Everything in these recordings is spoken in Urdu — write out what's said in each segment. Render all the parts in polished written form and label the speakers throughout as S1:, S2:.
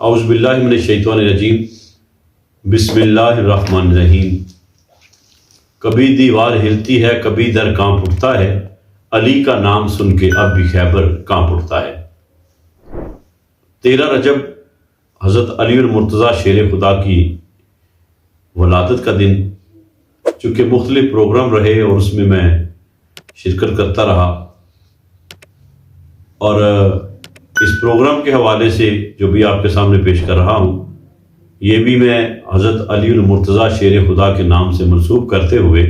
S1: اعوذ باللہ من الشیطان الرجیم، بسم اللہ الرحمن الرحیم۔ کبھی دیوار ہلتی ہے، کبھی در کانپ اٹھتا ہے، علی کا نام سن کے اب بھی خیبر کانپ اٹھتا ہے۔ 13 رجب حضرت علی المرتضیٰ شیر خدا کی ولادت کا دن، چونکہ مختلف پروگرام رہے اور اس میں شرکت کرتا رہا، اور اس پروگرام کے حوالے سے جو بھی آپ کے سامنے پیش کر رہا ہوں، یہ بھی میں حضرت علی المرتضیٰ شیر خدا کے نام سے منسوب کرتے ہوئے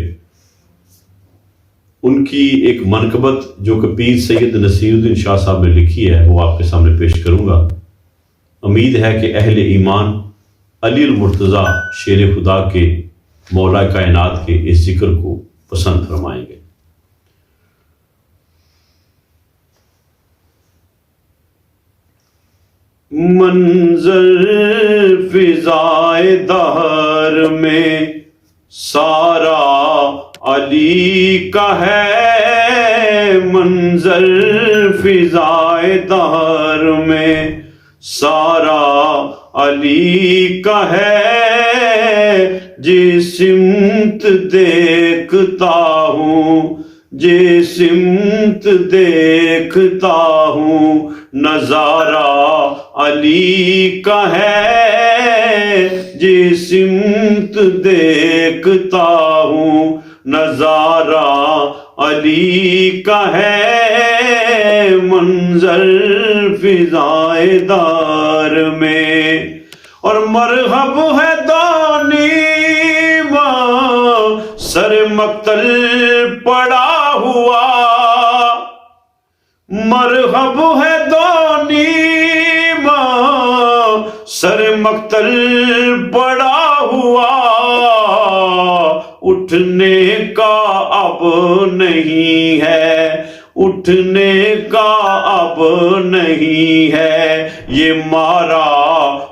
S1: ان کی ایک منقبت جو کہ پیر سید نصیر الدین شاہ صاحب نے لکھی ہے، وہ آپ کے سامنے پیش کروں گا۔ امید ہے کہ اہل ایمان علی المرتضیٰ شیر خدا کے مولا کائنات کے اس ذکر کو پسند فرمائیں گے۔ منظر فضائے دہر میں سارا علی کا ہے، منظر فضائے دہر میں سارا علی کا ہے، جس سمت دیکھتا ہوں، جس سمت دیکھتا ہوں، نظارہ علی کا ہے، جس سمت دیکھتا ہوں، نظارہ علی کا ہے، منظر فضائے دار میں۔ اور مرحب ہے دانی ماں سر مقتل پڑا ہوا، مرحب ہے دانی ماں سر مقتل پڑا ہوا، اٹھنے کا اب نہیں ہے، اٹھنے کا اب نہیں ہے، یہ مارا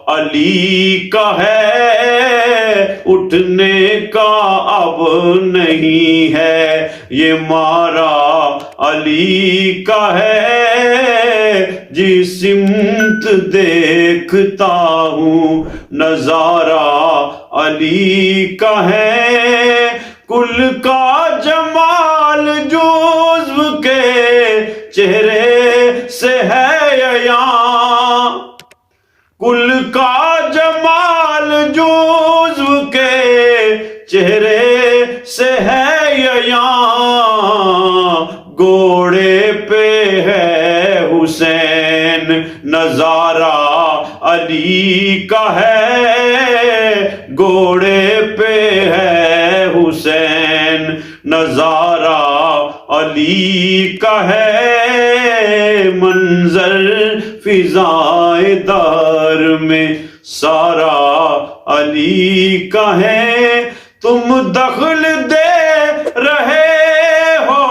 S1: علی کا ہے، اٹھنے کا اب نہیں ہے، یہ مارا علی کا ہے، جس سمت دیکھتا ہوں، نظارہ علی کا ہے، کل کا جمال جزو کے چہرے سے ہے عیاں، کل کا جمال جزو کے چہرے سے ہے عیاں، گھوڑے پہ ہے حسین، نظارہ علی کا ہے، گھوڑے پہ ہے حسین، نظارہ علی کا ہے، منظر فضائے دار میں سارا علی کا ہے، تم دخل دے رہے ہو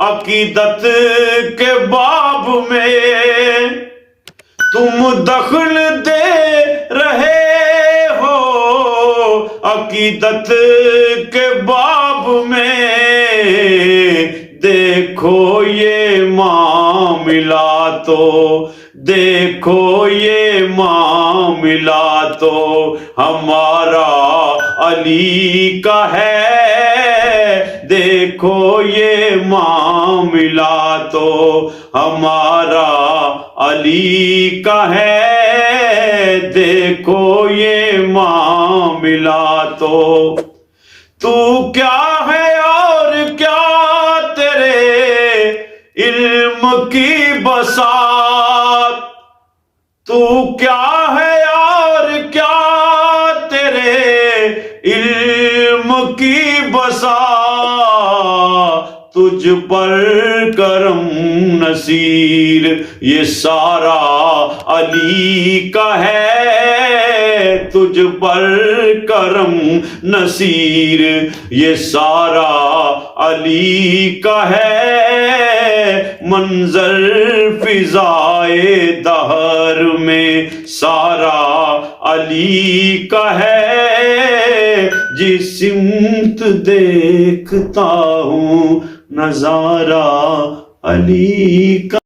S1: عقیدت کے باب میں، تم دخل دے رہے ہو عقیدت کے باب میں، دیکھو یہ معاملہ تو، دیکھو یہ معاملہ تو ہمارا علی کا ہے، دیکھو یہ معاملہ تو ہمارا علی کا ہے، دیکھو یہ معاملہ تو، تو کیا ہے اور کیا تیرے علم کی بساط، تو کیا ہے اور کیا تیرے علم کی بساط، تجھ پر کرم نصیر یہ سارا علی کا ہے، تجھ پر کرم نصیر یہ سارا علی کا ہے، منظر فضائے دہر میں سارا علی کا ہے، جس سمت دیکھتا ہوں، نظارہ علی کا